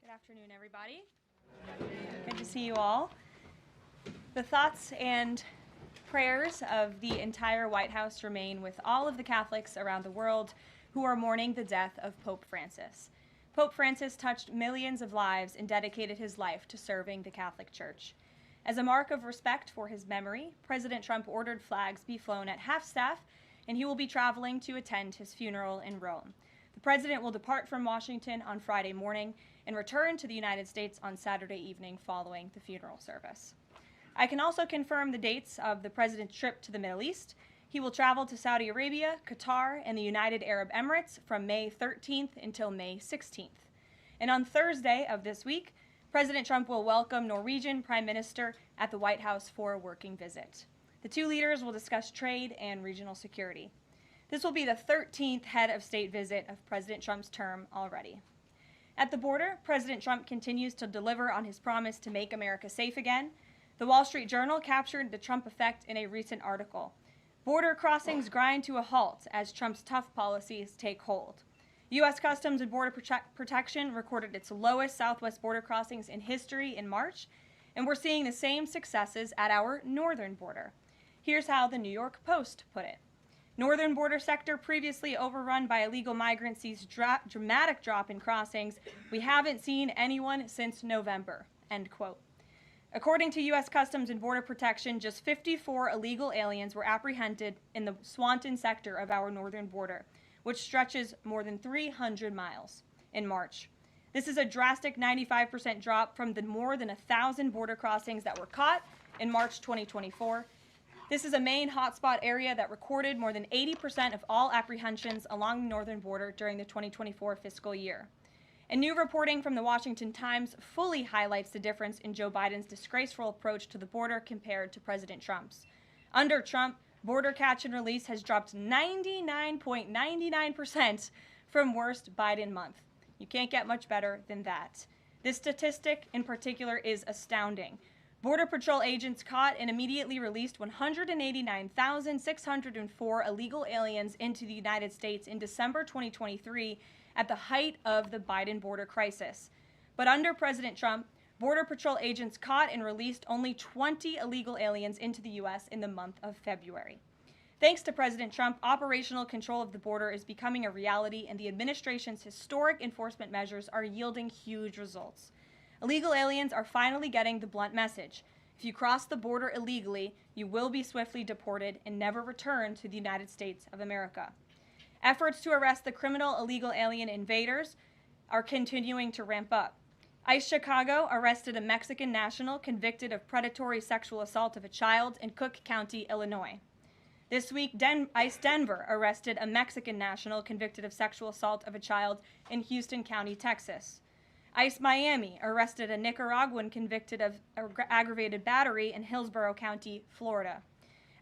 Good afternoon, everybody. Good to see you all. The thoughts and prayers of the entire White House remain with all of the Catholics around the world who are mourning the death of Pope Francis. Pope Francis touched millions of lives and dedicated his life to serving the Catholic Church. As a mark of respect for his memory, President Trump ordered flags be flown at half-staff, and he will be traveling to attend his funeral in Rome. The president will depart from Washington on Friday morning and return to the United States on Saturday evening following the funeral service. I can also confirm the dates of the president's trip to the Middle East. He will travel to Saudi Arabia, Qatar, and the United Arab Emirates from May 13th until May 16th. And on Thursday of this week, President Trump will welcome Norwegian Prime Minister at the White House for a working visit. The two leaders will discuss trade and regional security. This will be the 13th head of state visit of President Trump's term already. At the border, President Trump continues to deliver on his promise to make America safe again. The Wall Street Journal captured the Trump effect in a recent article. Border crossings grind to a halt as Trump's tough policies take hold. U.S. Customs and Border Protection recorded its lowest southwest border crossings in history in March, and we're seeing the same successes at our northern border. Here's how the New York Post put it. Northern border sector previously overrun by illegal migrants sees dramatic drop in crossings. We haven't seen anyone since November, end quote. According to U.S. Customs and Border Protection, just 54 illegal aliens were apprehended in the Swanton sector of our northern border, which stretches more than 300 miles in March. This is a drastic 95% drop from the more than 1,000 border crossings that were caught in March 2024. This is a main hotspot area that recorded more than 80% of all apprehensions along the northern border during the 2024 fiscal year. And new reporting from the Washington Times fully highlights the difference in Joe Biden's disgraceful approach to the border compared to President Trump's. Under Trump, border catch and release has dropped 99.99% from worst Biden month. You can't get much better than that. This statistic in particular is astounding. Border Patrol agents caught and immediately released 189,604 illegal aliens into the United States in December 2023 at the height of the Biden border crisis. But under President Trump, Border Patrol agents caught and released only 20 illegal aliens into the U.S. in the month of February. Thanks to President Trump, operational control of the border is becoming a reality, and the administration's historic enforcement measures are yielding huge results. Illegal aliens are finally getting the blunt message. If you cross the border illegally, you will be swiftly deported and never return to the United States of America. Efforts to arrest the criminal illegal alien invaders are continuing to ramp up. ICE Chicago arrested a Mexican national convicted of predatory sexual assault of a child in Cook County, Illinois. This week, ICE Denver arrested a Mexican national convicted of sexual assault of a child in Houston County, Texas. ICE Miami arrested a Nicaraguan convicted of aggravated battery in Hillsborough County, Florida.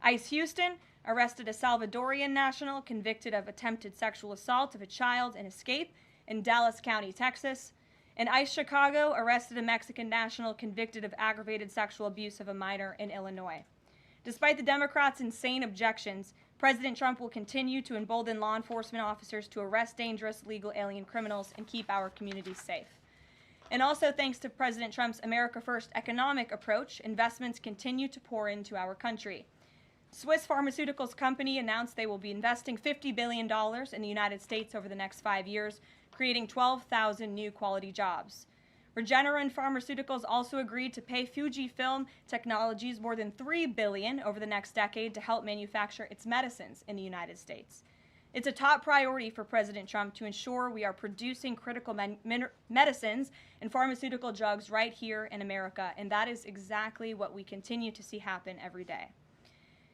ICE Houston arrested a Salvadorian national convicted of attempted sexual assault of a child in escape in Dallas County, Texas. And ICE Chicago arrested a Mexican national convicted of aggravated sexual abuse of a minor in Illinois. Despite the Democrats' insane objections, President Trump will continue to embolden law enforcement officers to arrest dangerous legal alien criminals and keep our communities safe. And also thanks to President Trump's America First economic approach, investments continue to pour into our country. Swiss pharmaceuticals company announced they will be investing $50 billion in the United States over the next 5 years, creating 12,000 new quality jobs. Regeneron Pharmaceuticals also agreed to pay Fujifilm Technologies more than $3 billion over the next decade to help manufacture its medicines in the United States. It's a top priority for President Trump to ensure we are producing critical medicines and pharmaceutical drugs right here in America, and that is exactly what we continue to see happen every day.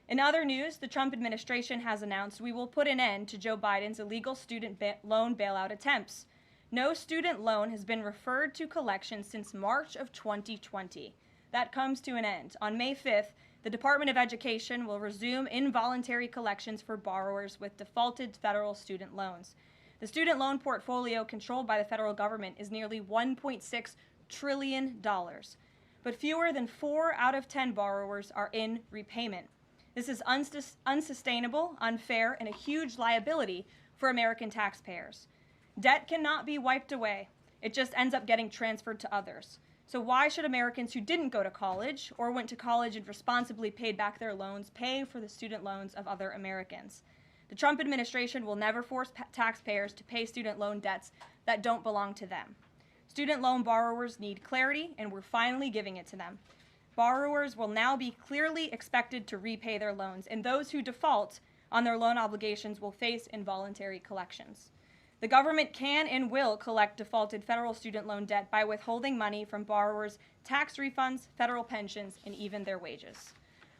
In other news, the Trump administration has announced we will put an end to Joe Biden's illegal student loan bailout attempts. No student loan has been referred to collection since March of 2020. That comes to an end. On May 5th, the Department of Education will resume involuntary collections for borrowers with defaulted federal student loans. The student loan portfolio controlled by the federal government is nearly $1.6 trillion, but fewer than 4 out of 10 borrowers are in repayment. This is unsustainable, unfair, and a huge liability for American taxpayers. Debt cannot be wiped away. It just ends up getting transferred to others. So why should Americans who didn't go to college or went to college and responsibly paid back their loans pay for the student loans of other Americans? The Trump administration will never force taxpayers to pay student loan debts that don't belong to them. Student loan borrowers need clarity, and we're finally giving it to them. Borrowers will now be clearly expected to repay their loans, and those who default on their loan obligations will face involuntary collections. The government can and will collect defaulted federal student loan debt by withholding money from borrowers' tax refunds, federal pensions, and even their wages.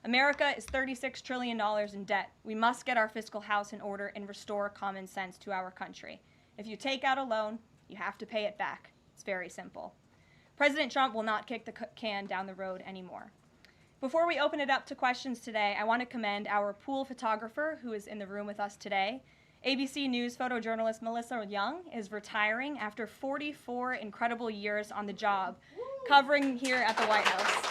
America is $36 trillion in debt. We must get our fiscal house in order and restore common sense to our country. If you take out a loan, you have to pay it back. It's very simple. President Trump will not kick the can down the road anymore. Before we open it up to questions today, I want to commend our pool photographer who is in the room with us today. ABC News photojournalist Melissa Young is retiring after 44 incredible years on the job, covering here at the White House.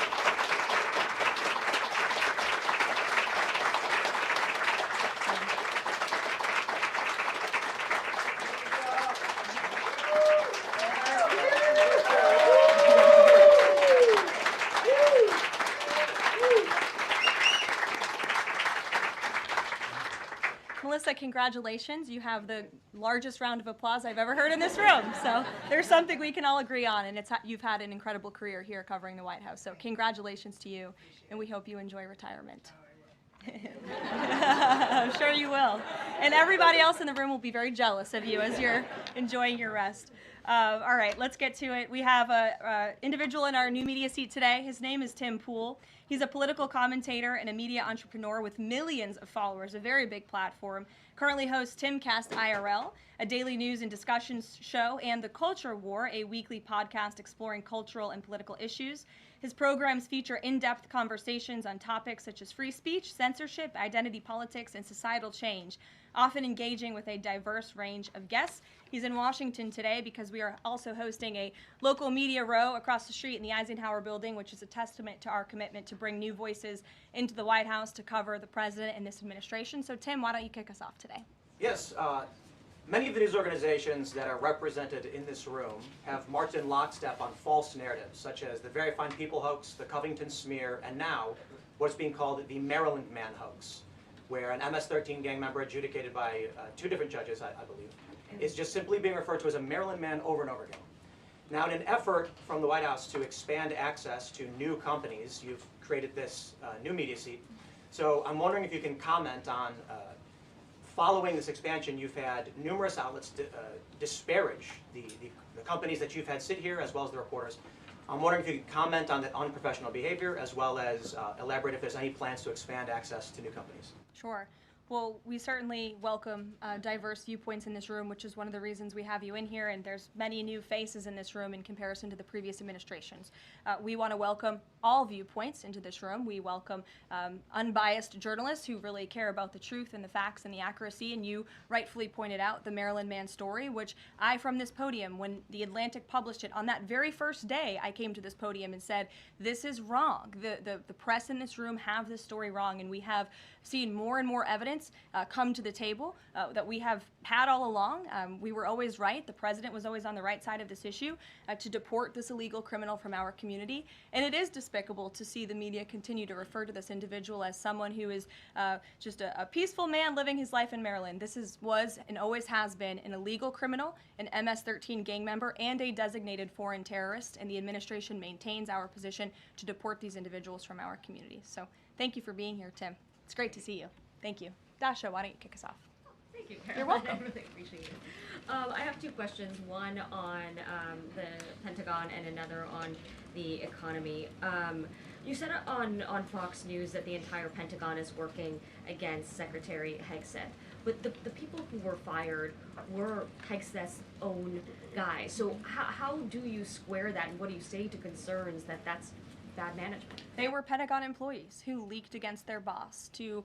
Melissa, congratulations. You have the largest round of applause I've ever heard in this room. So there's something we can all agree on, and you've had an incredible career here covering the White House. So congratulations to you, and we hope you enjoy retirement. I'm sure you will. And everybody else in the room will be very jealous of you as you're enjoying your rest. All right, let's get to it. We have an individual in our new media seat today. His name is Tim Pool. He's a political commentator and a media entrepreneur with millions of followers, a very big platform. Currently hosts Timcast IRL, a daily news and discussions show, and The Culture War, a weekly podcast exploring cultural and political issues. His programs feature in-depth conversations on topics such as free speech, censorship, identity politics, and societal change, often engaging with a diverse range of guests. He's in Washington today because we are also hosting a local media row across the street in the Eisenhower building, which is a testament to our commitment to bring new voices into the White House to cover the president and this administration. So Tim, why don't you kick us off today? Yes. Many of the news organizations that are represented in this room have marched in lockstep on false narratives, such as the Very Fine People hoax, the Covington smear, and now what's being called the Maryland Man hoax, where an MS-13 gang member adjudicated by two different judges, I believe, is just simply being referred to as a Maryland Man over and over again. Now, in an effort from the White House to expand access to new companies, you've created this new media seat. So I'm wondering if you can comment on following this expansion, you've had numerous outlets disparage the companies that you've had sit here, as well as the reporters. I'm wondering if you could comment on the unprofessional behavior, as well as elaborate if there's any plans to expand access to new companies. Sure. Well, we certainly welcome diverse viewpoints in this room, which is one of the reasons we have you in here, and there's many new faces in this room in comparison to the previous administrations. We want to welcome all viewpoints into this room. We welcome unbiased journalists who really care about the truth and the facts and the accuracy, and you rightfully pointed out the Maryland Man story, which I, from this podium, when The Atlantic published it, on that very first day, I came to this podium and said, this is wrong. The press in this room have this story wrong, and we have seen more and more evidence come to the table that we have had all along. We were always right. The president was always on the right side of this issue to deport this illegal criminal from our community. And it is despicable to see the media continue to refer to this individual as someone who is just a peaceful man living his life in Maryland. This was and always has been an illegal criminal, an MS-13 gang member, and a designated foreign terrorist. And the administration maintains our position to deport these individuals from our community. So thank you for being here, Tim. It's great to see you. Thank you. Dasha, why don't you kick us off? Thank you, Karoline. You're welcome. I really appreciate it. I have two questions, one on the Pentagon and another on the economy. You said on Fox News that the entire Pentagon is working against Secretary Hegseth, but the people who were fired were Hegseth's own guys. So how do you square that, and what do you say to concerns that that's bad management? They were Pentagon employees who leaked against their boss to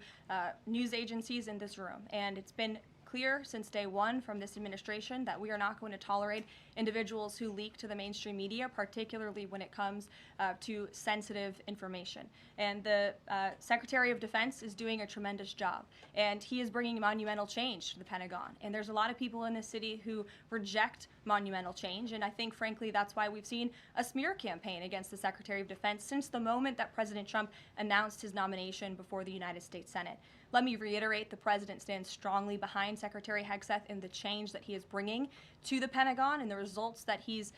news agencies in this room. And it's been clear since day one from this administration that we are not going to tolerate individuals who leak to the mainstream media, particularly when it comes to sensitive information. And the Secretary of Defense is doing a tremendous job, and he is bringing monumental change to the Pentagon. And there's a lot of people in this city who reject monumental change. And I think, frankly, that's why we've seen a smear campaign against the Secretary of Defense since the moment that President Trump announced his nomination before the United States Senate. Let me reiterate, the president stands strongly behind Secretary Hegseth in the change that he is bringing to the Pentagon, and the results that he's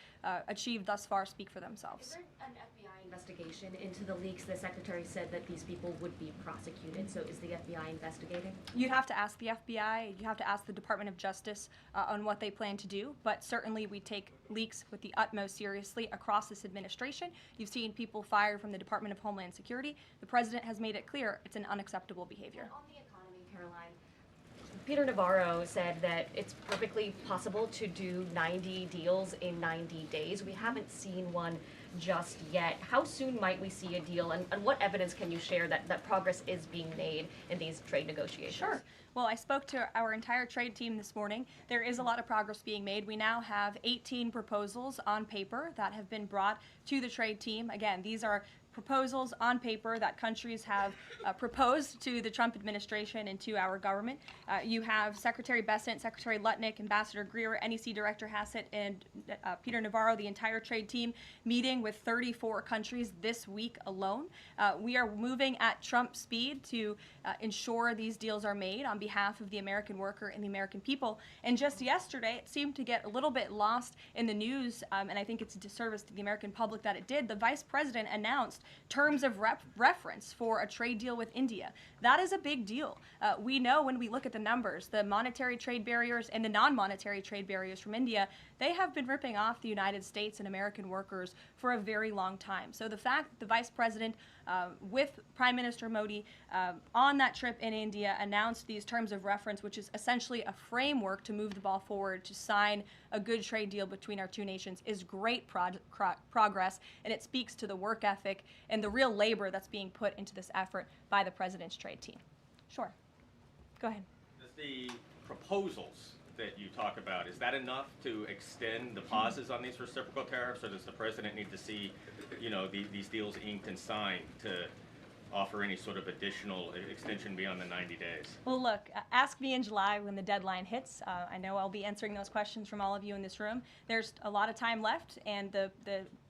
achieved thus far speak for themselves. Is there an FBI investigation into the leaks? The secretary said that these people would be prosecuted, so is the FBI investigating? You'd have to ask the FBI, you have to ask the Department of Justice on what they plan to do, but certainly we take leaks with the utmost seriously across this administration. You've seen people fired from the Department of Homeland Security. The president has made it clear it's an unacceptable behavior. On the economy, Karoline, Peter Navarro said that it's perfectly possible to do 90 deals in 90 days. We haven't seen one just yet. How soon might we see a deal, and what evidence can you share that progress is being made in these trade negotiations? Sure. Well, I spoke to our entire trade team this morning. There is a lot of progress being made. We now have 18 proposals on paper that have been brought to the trade team. Again, these are proposals on paper that countries have proposed to the Trump administration and to our government. You have Secretary Bessent, Secretary Lutnick, Ambassador Greer, NEC Director Hassett, and Peter Navarro, the entire trade team, meeting with 34 countries this week alone. We are moving at Trump speed to ensure these deals are made on behalf of the American worker and the American people. And just yesterday, it seemed to get a little bit lost in the news, and I think it's a disservice to the American public that it did. The Vice President announced terms of reference for a trade deal with India. That is a big deal. We know when we look at the numbers, the monetary trade barriers and the non-monetary trade barriers from India, they have been ripping off the United States and American workers for a very long time. So the fact that the Vice President with Prime Minister Modi on that trip in India announced these terms of reference, which is essentially a framework to move the ball forward to sign a good trade deal between our two nations, is great progress, and it speaks to the work ethic and the real labor that's being put into this effort by the president's trade team. Sure. Go ahead. Does the proposals that you talk about, is that enough to extend the pauses on these reciprocal tariffs, or does the president need to see, these deals inked and signed to offer any sort of additional extension beyond the 90 days? Well, look, ask me in July when the deadline hits. I know I'll be answering those questions from all of you in this room. There's a lot of time left, and the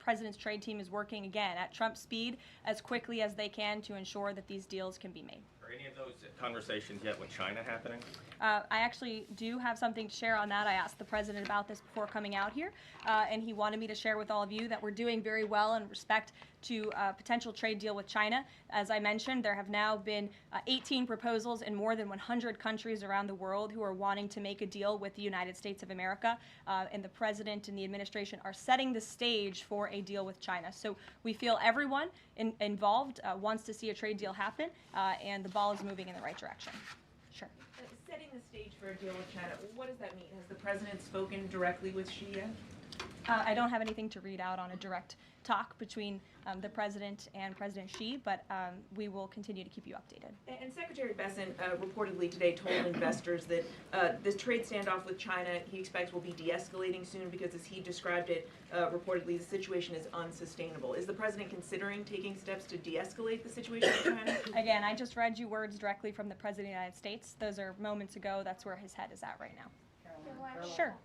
president's trade team is working again at Trump speed as quickly as they can to ensure that these deals can be made. Are any of those conversations yet with China happening? I actually do have something to share on that. I asked the president about this before coming out here, and he wanted me to share with all of you that we're doing very well in respect to a potential trade deal with China. As I mentioned, there have now been 18 proposals in more than 100 countries around the world who are wanting to make a deal with the United States of America, and the president and the administration are setting the stage for a deal with China. So we feel everyone involved wants to see a trade deal happen, and the ball is moving in the right direction. Sure. Setting the stage for a deal with China, what does that mean? Has the president spoken directly with Xi yet? I don't have anything to read out on a direct talk between the president and President Xi, but we will continue to keep you updated. And Secretary Bessent reportedly today told investors that this trade standoff with China he expects will be de-escalating soon because, as he described it, reportedly the situation is unsustainable. Is the president considering taking steps to de-escalate the situation with China? Again, I just read you words directly from the President of the United States. Those are moments ago. That's where his head is at right now. Sure.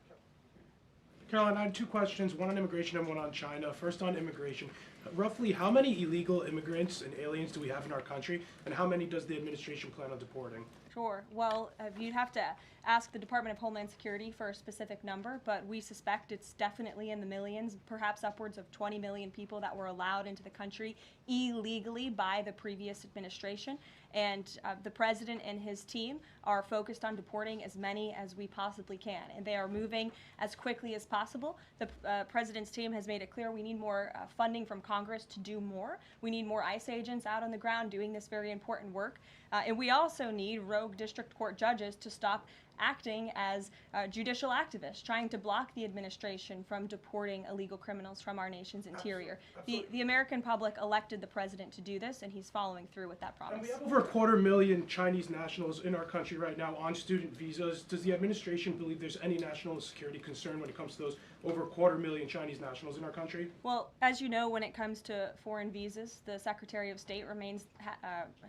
Caroline, I had two questions, one on immigration and one on China. First on immigration. Roughly how many illegal immigrants and aliens do we have in our country, and how many does the administration plan on deporting? Sure. Well, you'd have to ask the Department of Homeland Security for a specific number, but we suspect it's definitely in the millions, perhaps upwards of 20 million people that were allowed into the country illegally by the previous administration. And the president and his team are focused on deporting as many as we possibly can, and they are moving as quickly as possible. The president's team has made it clear we need more funding from Congress to do more. We need more ICE agents out on the ground doing this very important work. And we also need rogue district court judges to stop acting as judicial activists, trying to block the administration from deporting illegal criminals from our nation's interior. The American public elected the president to do this, and he's following through with that promise. And we have over 250,000 Chinese nationals in our country right now on student visas. Does the administration believe there's any national security concern when it comes to those over 250,000 Chinese nationals in our country? Well, as you know, when it comes to foreign visas, the Secretary of State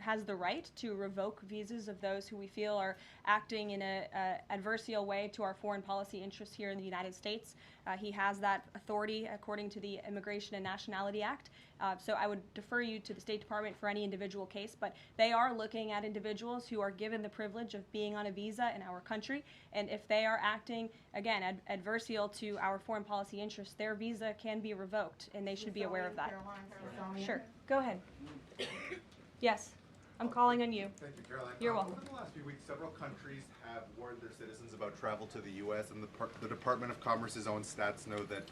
has the right to revoke visas of those who we feel are acting in a adversarial way to our foreign policy interests here in the United States. He has that authority according to the Immigration and Nationality Act. So I would defer you to the State Department for any individual case, but they are looking at individuals who are given the privilege of being on a visa in our country, and if they are acting, again, adversarial to our foreign policy interests, their visa can be revoked, and they should be aware of that. Sure, go ahead. Yes, I'm calling on you. Thank you, Caroline. You're welcome. Over the last few weeks, several countries have warned their citizens about travel to the U.S., and the Department of Commerce's own stats know that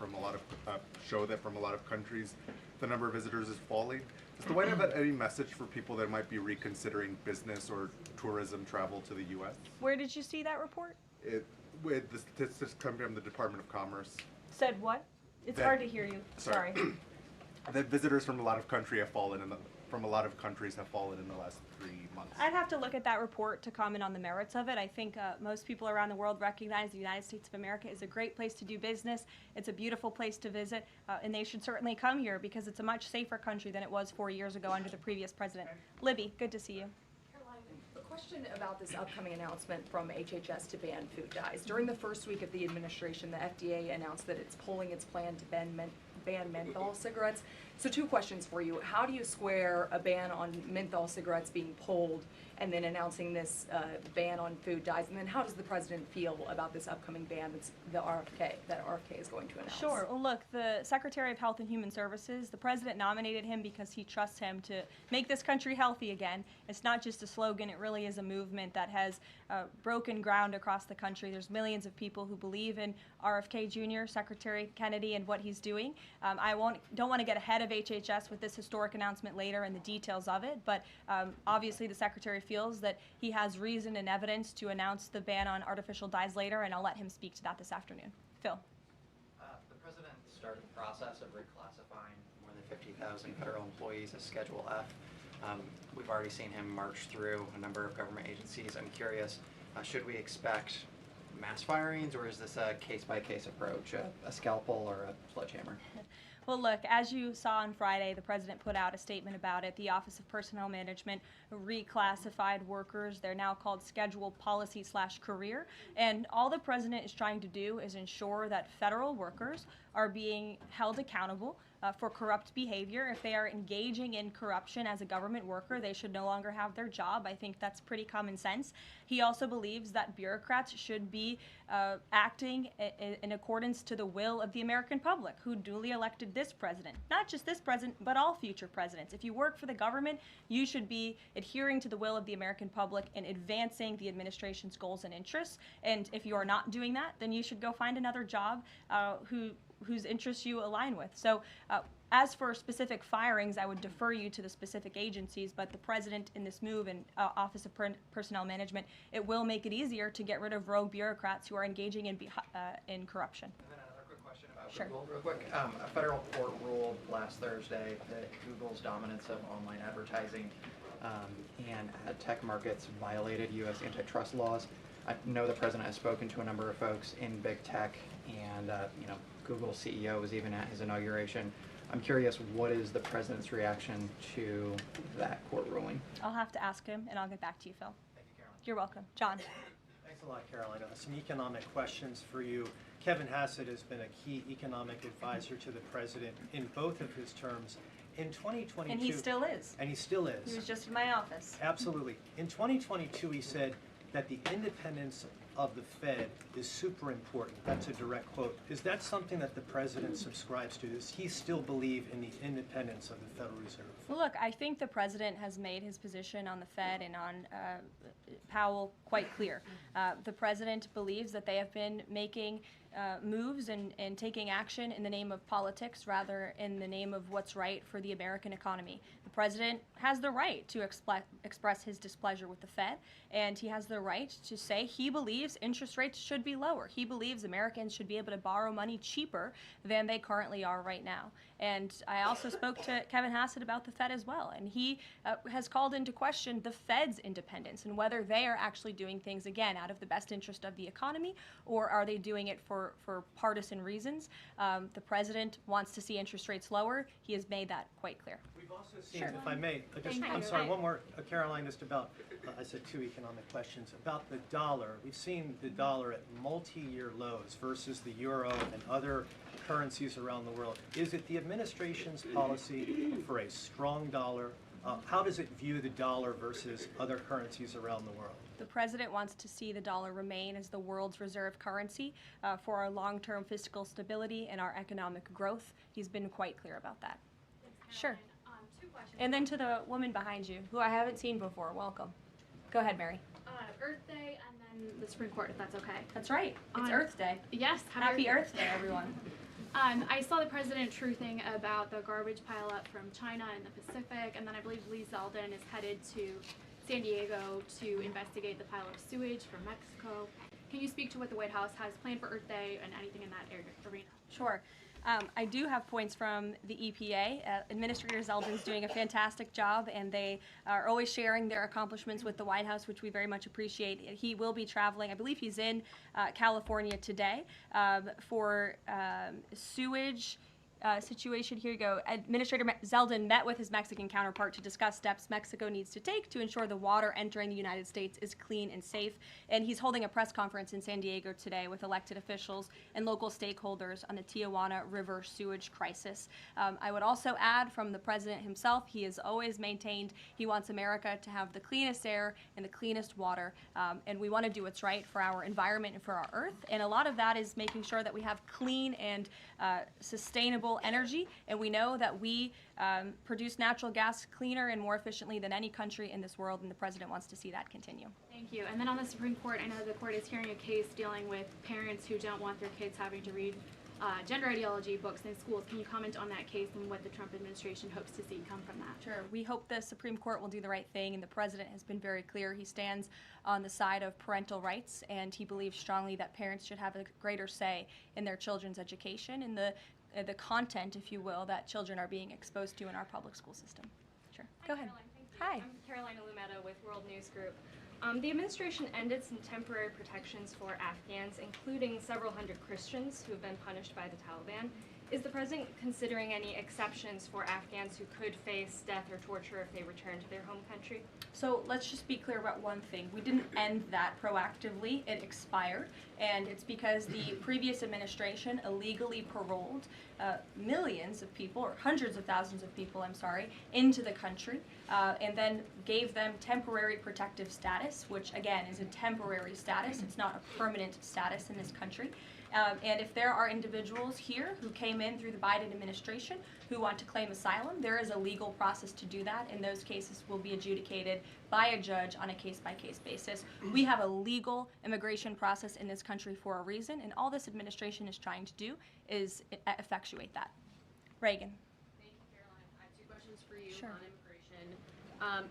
show that from a lot of countries, the number of visitors is falling. Does the White House have any message for people that might be reconsidering business or tourism travel to the U.S.? Where did you see that report? With the statistics coming from the Department of Commerce, Said what? It's hard to hear you. Sorry. that visitors from a lot of countries have fallen in the last 3 months. I'd have to look at that report to comment on the merits of it. I think most people around the world recognize the United States of America is a great place to do business. It's a beautiful place to visit, and they should certainly come here because it's a much safer country than it was 4 years ago under the previous president. Libby, good to see you. Caroline, a question about this upcoming announcement from HHS to ban food dyes. During the first week of the administration, the FDA announced that it's pulling its plan to ban menthol cigarettes. So 2 questions for you. How do you square a ban on menthol cigarettes being pulled and then announcing this ban on food dyes? And then how does the president feel about this upcoming ban that's that RFK is going to announce? Sure. Well, look, the Secretary of Health and Human Services, the president nominated him because he trusts him to make this country healthy again. It's not just a slogan. It really is a movement that has broken ground across the country. There's millions of people who believe in RFK Jr., Secretary Kennedy, and what he's doing. I don't want to get ahead of HHS with this historic announcement later and the details of it, but obviously the Secretary feels that he has reason and evidence to announce the ban on artificial dyes later, and I'll let him speak to that this afternoon. Phil. The president started the process of reclassifying more than 50,000 federal employees as Schedule F. We've already seen him march through a number of government agencies. I'm curious, should we expect mass firings, or is this a case-by-case approach, a scalpel or a sledgehammer? Well, look, as you saw on Friday, the president put out a statement about it. The Office of Personnel Management reclassified workers. They're now called scheduled policy/career. And all the president is trying to do is ensure that federal workers are being held accountable for corrupt behavior. If they are engaging in corruption as a government worker, they should no longer have their job. I think that's pretty common sense. He also believes that bureaucrats should be acting in accordance to the will of the American public, who duly elected this president. Not just this president, but all future presidents. If you work for the government, you should be adhering to the will of the American public and advancing the administration's goals and interests. And if you are not doing that, then you should go find another job whose interests you align with. So as for specific firings, I would defer you to the specific agencies, but the president in this move and Office of Personnel Management, it will make it easier to get rid of rogue bureaucrats who are engaging in corruption. And then another quick question about Sure. Google, real quick. A federal court ruled last Thursday that Google's dominance of online advertising and ad tech markets violated U.S. antitrust laws. I know the president has spoken to a number of folks in big tech, and Google's CEO was even at his inauguration. I'm curious, what is the president's reaction to that court ruling? I'll have to ask him, and I'll get back to you, Phil. Thank you, Caroline. You're welcome. John. Thanks a lot, Caroline. Some economic questions for you. Kevin Hassett has been a key economic advisor to the president in both of his terms. In 2022... And he still is. And he still is. He was just in my office. Absolutely. In 2022, he said that the independence of the Fed is super important. That's a direct quote. Is that something that the president subscribes to? Does he still believe in the independence of the Federal Reserve? Well, look, I think the president has made his position on the Fed and on Powell quite clear. The president believes that they have been making moves and taking action in the name of politics rather in the name of what's right for the American economy. The president has the right to express his displeasure with the Fed, and he has the right to say he believes interest rates should be lower. He believes Americans should be able to borrow money cheaper than they currently are right now. And I also spoke to Kevin Hassett about the Fed as well, and he has called into question the Fed's independence and whether they are actually doing things, again, out of the best interest of the economy, or are they doing it for for partisan reasons. The president wants to see interest rates lower. He has made that quite clear. We've also seen, if I may, Thank I'm you. sorry, one more, Caroline, just about, I said 2 economic questions, about the dollar. We've seen the dollar at multi-year lows versus the euro and other currencies around the world. Is it the administration's policy for a strong dollar? How does it view the dollar versus other currencies around the world? The president wants to see the dollar remain as the world's reserve currency for our long-term fiscal stability and our economic growth. He's been quite clear about that. Sure. Two questions. And then to the woman behind you, who I haven't seen before, welcome. Go ahead, Mary. Earth Day and then the Supreme Court, if that's okay. That's right. It's On- Earth Day. Yes. Happy Earth Day, everyone. I saw the president truthing about the garbage pileup from China in the Pacific, and then I believe Lee Zeldin is headed to San Diego to investigate the pile of sewage from Mexico. Can you speak to what the White House has planned for Earth Day and anything in that arena? Sure. I do have points from the EPA. Administrator Zeldin's doing a fantastic job, and they are always sharing their accomplishments with the White House, which we very much appreciate. He will be traveling. I believe he's in California today for sewage situation. Here you go. Administrator Zeldin met with his Mexican counterpart to discuss steps Mexico needs to take to ensure the water entering the United States is clean and safe. And he's holding a press conference in San Diego today with elected officials and local stakeholders on the Tijuana River sewage crisis. I would also add from the president himself, he has always maintained he wants America to have the cleanest air and the cleanest water. And we want to do what's right for our environment and for our earth. And a lot of that is making sure that we have clean and sustainable energy, and we know that we produce natural gas cleaner and more efficiently than any country in this world, and the president wants to see that continue. Thank you. And then on the Supreme Court, I know the court is hearing a case dealing with parents who don't want their kids having to read gender ideology books in schools. Can you comment on that case and what the Trump administration hopes to see come from that? Sure. We hope the Supreme Court will do the right thing, and the president has been very clear. He stands on the side of parental rights, and he believes strongly that parents should have a greater say in their children's education and the content, if you will, that children are being exposed to in our public school system. Sure. Go ahead. Caroline, thank you. Hi. I'm Karoline Leavitt with World News Group. The administration ended some temporary protections for Afghans, including several hundred Christians who have been punished by the Taliban. Is the president considering any exceptions for Afghans who could face death or torture if they return to their home country? So let's just be clear about one thing. We didn't end that proactively. It expired, and it's because the previous administration illegally paroled millions of people, or hundreds of thousands of people, I'm sorry, into the country, and then gave them temporary protective status, which again is a temporary status. It's not a permanent status in this country. And if there are individuals here who came in through the Biden administration who want to claim asylum, there is a legal process to do that, and those cases will be adjudicated by a judge on a case-by-case basis. We have a legal immigration process in this country for a reason, and all this administration is trying to do is effectuate that. Reagan. Thank you, Caroline. I have two questions for you Sure. on immigration.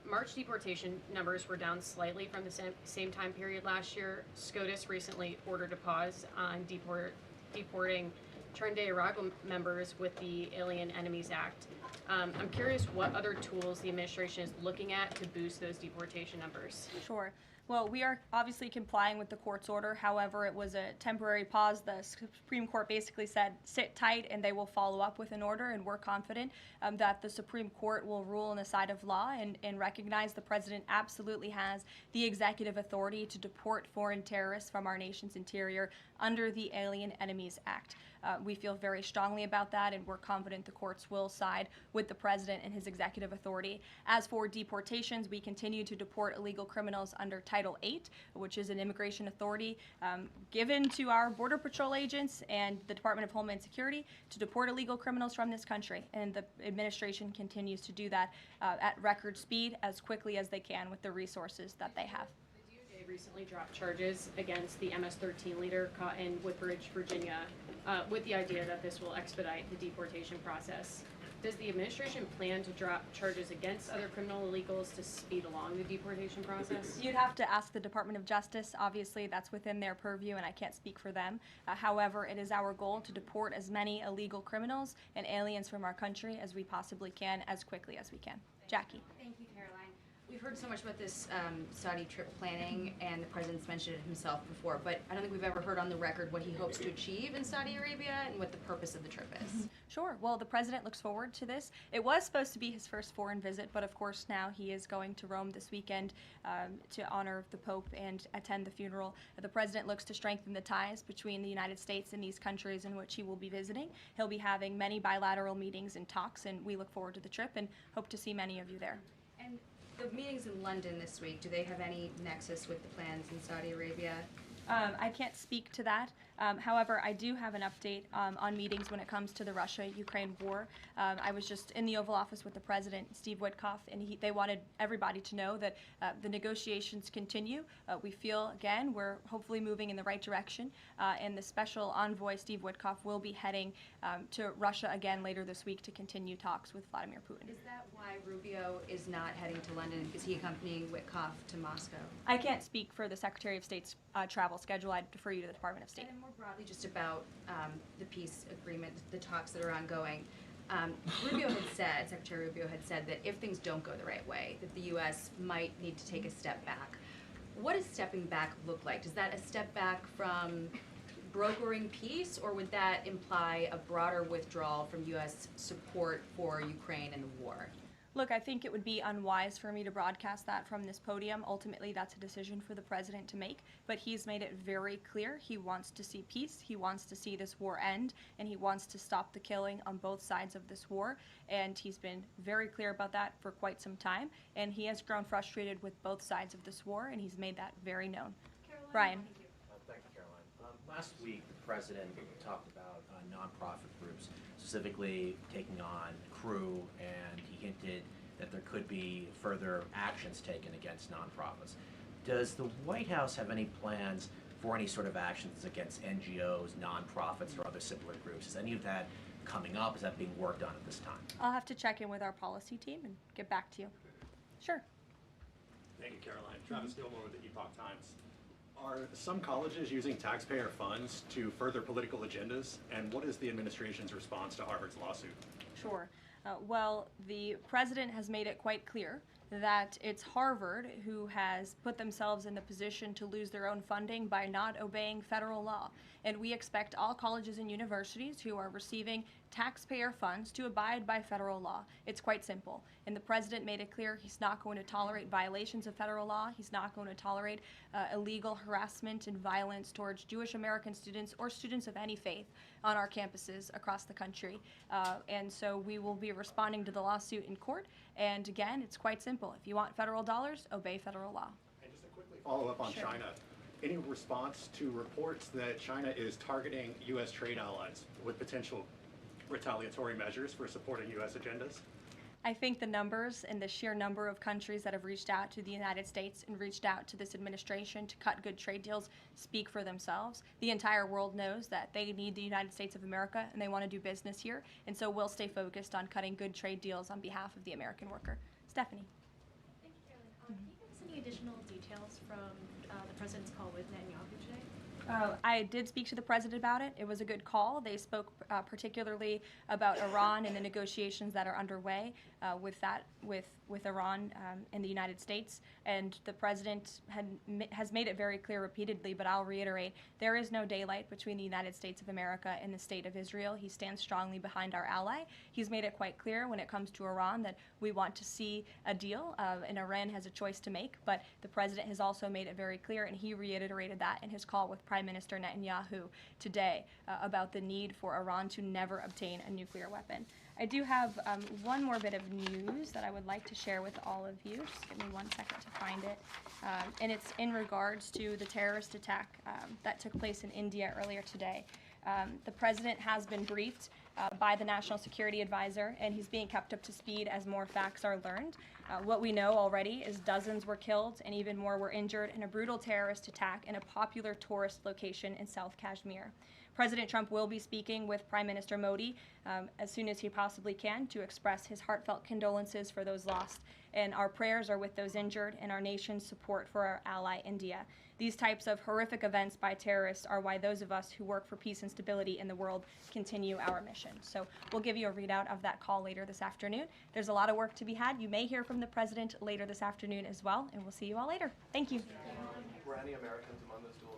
March deportation numbers were down slightly from the same time period last year. SCOTUS recently ordered a pause on deporting Trinidad members with the Alien Enemies Act. I'm curious what other tools the administration is looking at to boost those deportation numbers. Sure. Well, we are obviously complying with the court's order. However, it was a temporary pause. The Supreme Court basically said, sit tight, and they will follow up with an order, and we're confident that the Supreme Court will rule on the side of law and recognize the president absolutely has the executive authority to deport foreign terrorists from our nation's interior under the Alien Enemies Act. We feel very strongly about that, and we're confident the courts will side with the president and his executive authority. As for deportations, we continue to deport illegal criminals under Title VIII, which is an immigration authority given to our Border Patrol agents and the Department of Homeland Security to deport illegal criminals from this country. And the administration continues to do that at record speed as quickly as they can with the resources that they have. They recently dropped charges against the MS-13 leader caught in Woodbridge, Virginia, with the idea that this will expedite the deportation process. Does the administration plan to drop charges against other criminal illegals to speed along the deportation process? You'd have to ask the Department of Justice. Obviously, that's within their purview, and I can't speak for them. However, it is our goal to deport as many illegal criminals and aliens from our country as we possibly can, as quickly as we can. Jackie. Thank you, Caroline. We've heard so much about this Saudi trip planning, and the president's mentioned it himself before, but I don't think we've ever heard on the record what he hopes to achieve in Saudi Arabia and what the purpose of the trip is. Sure. Well, the president looks forward to this. It was supposed to be his first foreign visit, but of course now he is going to Rome this weekend to honor the Pope and attend the funeral. The president looks to strengthen the ties between the United States and these countries in which he will be visiting. He'll be having many bilateral meetings and talks, and we look forward to the trip and hope to see many of you there. And the meetings in London this week, do they have any nexus with the plans in Saudi Arabia? I can't speak to that. However, I do have an update on meetings when it comes to the Russia-Ukraine war. I was just in the Oval Office with the President, Steve Witkoff, and they wanted everybody to know that the negotiations continue. We feel, again, we're hopefully moving in the right direction, and the Special Envoy, Steve Witkoff, will be heading to Russia again later this week to continue talks with Vladimir Putin. Is that why Rubio is not heading to London? Is he accompanying Witkoff to Moscow? I can't speak for the Secretary of State's travel schedule. I'd defer you to the Department of State. And more broadly, just about the peace agreement, the talks that are ongoing. Secretary Rubio had said that if things don't go the right way, that the U.S. might need to take a step back. What does stepping back look like? Is that a step back from brokering peace, or would that imply a broader withdrawal from U.S. support for Ukraine and the war? Look, I think it would be unwise for me to broadcast that from this podium. Ultimately, that's a decision for the president to make, but he's made it very clear he wants to see peace, he wants to see this war end, and he wants to stop the killing on both sides of this war, and he's been very clear about that for quite some time, and he has grown frustrated with both sides of this war, and he's made that very known. Karoline, Brian. Thank you, Caroline. Last week, the president talked about nonprofit groups, specifically taking on crew, and he hinted that there could be further actions taken against nonprofits. Does the White House have any plans for any sort of actions against NGOs, nonprofits, or other similar groups? Is any of that coming up? Is that being worked on at this time? I'll have to check in with our policy team and get back to you. Sure. Thank you, Caroline. Travis Gilmore with the Epoch Times. Are some colleges using taxpayer funds to further political agendas? And what is the administration's response to Harvard's lawsuit? Sure. Well, the president has made it quite clear that it's Harvard who has put themselves in the position to lose their own funding by not obeying federal law. And we expect all colleges and universities who are receiving taxpayer funds to abide by federal law. It's quite simple. And the president made it clear he's not going to tolerate violations of federal law. He's not going to tolerate illegal harassment and violence towards Jewish American students or students of any faith on our campuses across the country. And so we will be responding to the lawsuit in court. And again, it's quite simple. If you want federal dollars, obey federal law. And just to quickly follow up on China, any response to reports that China is targeting U.S. trade allies with potential retaliatory measures for supporting U.S. agendas? I think the numbers and the sheer number of countries that have reached out to the United States and reached out to this administration to cut good trade deals speak for themselves. The entire world knows that they need the United States of America and they want to do business here, and so we'll stay focused on cutting good trade deals on behalf of the American worker. Stephanie. Thank you, Caroline. Can you give us any additional details from the president's call with Netanyahu today? I did speak to the president about it. It was a good call. They spoke particularly about Iran and the negotiations that are underway with Iran and the United States. And the president has made it very clear repeatedly, but I'll reiterate, there is no daylight between the United States of America and the state of Israel. He stands strongly behind our ally. He's made it quite clear when it comes to Iran that we want to see a deal, and Iran has a choice to make. But the president has also made it very clear, and he reiterated that in his call with Prime Minister Netanyahu today about the need for Iran to never obtain a nuclear weapon. I do have one more bit of news that I would like to share with all of you. Just give me 1 second to find it. And it's in regards to the terrorist attack that took place in India earlier today. The president has been briefed by the National Security Advisor, and he's being kept up to speed as more facts are learned. What we know already is dozens were killed and even more were injured in a brutal terrorist attack in a popular tourist location in South Kashmir. President Trump will be speaking with Prime Minister Modi as soon as he possibly can to express his heartfelt condolences for those lost. And our prayers are with those injured and our nation's support for our ally, India. These types of horrific events by terrorists are why those of us who work for peace and stability in the world continue our mission. So we'll give you a readout of that call later this afternoon. There's a lot of work to be had. You may hear from the president later this afternoon as well, and we'll see you all later. Thank you. Were any Americans among those dual